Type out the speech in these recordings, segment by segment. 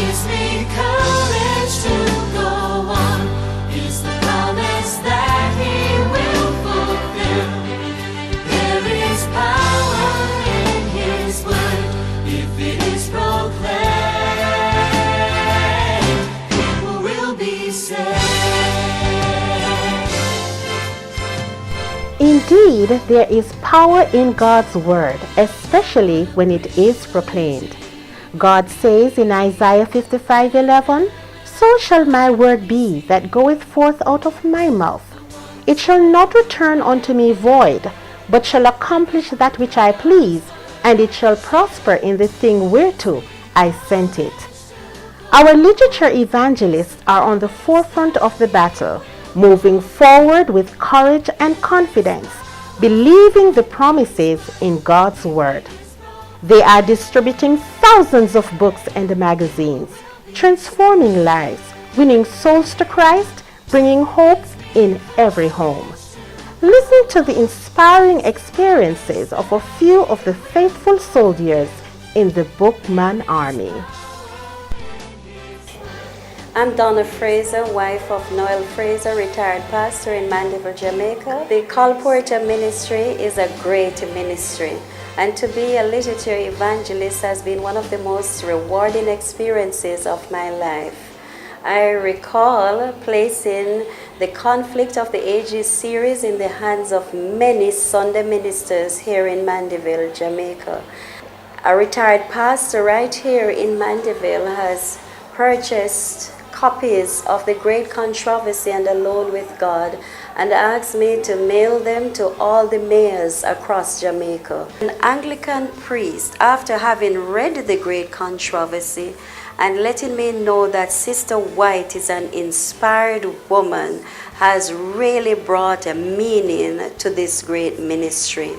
gives me courage to go on is the promise that He will fulfill. There is power in His word if it is proclaimed. People will be saved. Indeed, there is power in God's word, especially when it is proclaimed. God says in Isaiah 55:11, "So shall my word be that goeth forth out of my mouth. It shall not return unto me void, but shall accomplish that which I please, and it shall prosper in the thing whereto I sent it." Our literature evangelists are on the forefront of the battle, moving forward with courage and confidence, believing the promises in God's word. They are distributing thousands of books and magazines, transforming lives, winning souls to Christ, bringing hope in every home. Listen to the inspiring experiences of a few of the faithful soldiers in the Bookman Army. I'm Donna Fraser, wife of Noel Fraser, retired pastor in Mandeville, Jamaica. The Colporteur Ministry is a great ministry, and to be a literature evangelist has been one of the most rewarding experiences of my life. I recall placing the Conflict of the Ages series in the hands of many Sunday ministers here in Mandeville, Jamaica. A retired pastor right here in Mandeville has purchased copies of The Great Controversy and Alone with God and asked me to mail them to all the mayors across Jamaica. An Anglican priest, after having read The Great Controversy and letting me know that Sister White is an inspired woman, has really brought a meaning to this great ministry.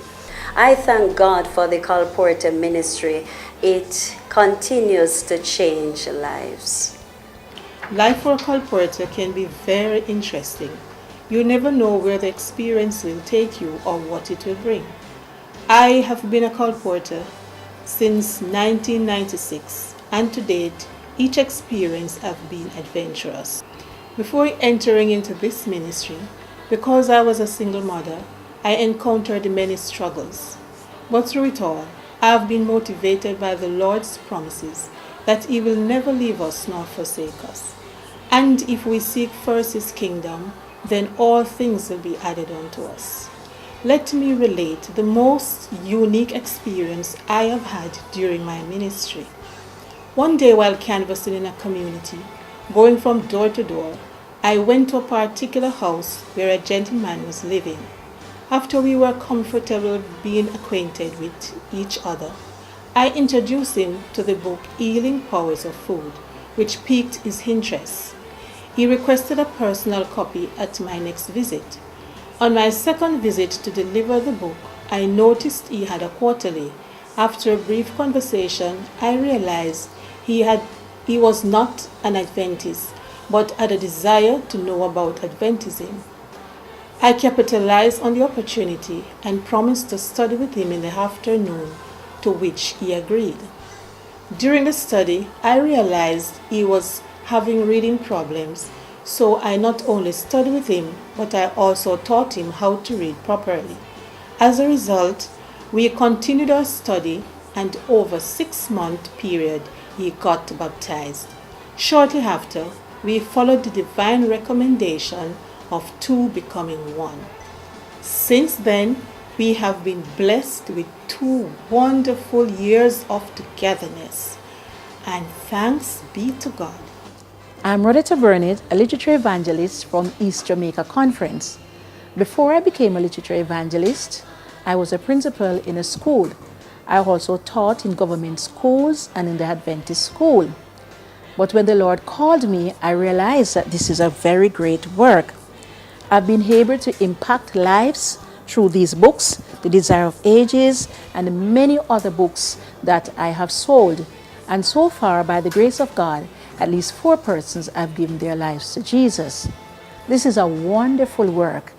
I thank God for the Colporteur Ministry. It continues to change lives. Life for a colporteur can be very interesting. You never know where the experience will take you or what it will bring. I have been a colporteur since 1996, and to date, each experience has been adventurous. Before entering into this ministry, because I was a single mother, I encountered many struggles. But through it all, I have been motivated by the Lord's promises that He will never leave us nor forsake us. And if we seek first His kingdom, then all things will be added unto us. Let me relate the most unique experience I have had during my ministry. One day while canvassing in a community, going from door to door, I went to a particular house where a gentleman was living. After we were comfortable being acquainted with each other, I introduced him to the book Healing Powers of Food, which piqued his interest. He requested a personal copy at my next visit. On my second visit to deliver the book, I noticed he had a quarterly. After a brief conversation, I realized he was not an Adventist, but had a desire to know about Adventism. I capitalized on the opportunity and promised to study with him in the afternoon, to which he agreed. During the study, I realized he was having reading problems, so I not only studied with him, but I also taught him how to read properly. As a result, we continued our study, and over a 6-month period, he got baptized. Shortly after, we followed the divine recommendation of 2 becoming 1. Since then, we have been blessed with 2 wonderful years of togetherness, and thanks be to God. I'm Rhoda Burnett, a literature evangelist from East Jamaica Conference. Before I became a literature evangelist, I was a principal in a school. I also taught in government schools and in the Adventist school. But when the Lord called me, I realized that this is a very great work. I've been able to impact lives through these books, The Desire of Ages, and many other books that I have sold. And so far, by the grace of God, at least 4 persons have given their lives to Jesus. This is a wonderful work,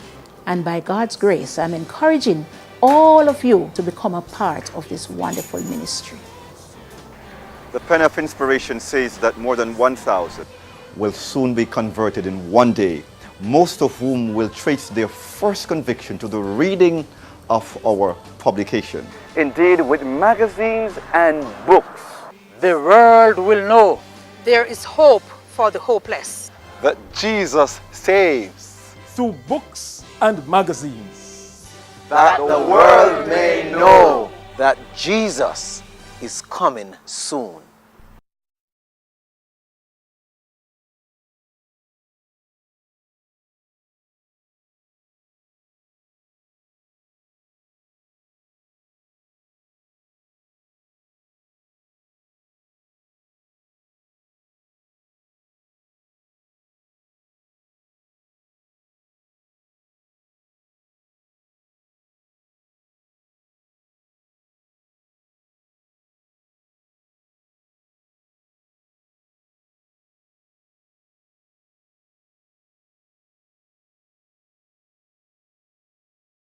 and by God's grace, I'm encouraging all of you to become a part of this wonderful ministry. The Pen of Inspiration says that more than 1,000 will soon be converted in one day, most of whom will trace their first conviction to the reading of our publication. Indeed, with magazines and books, the world will know there is hope for the hopeless. that Jesus saves. through books and magazines. That the world may know that Jesus is coming soon.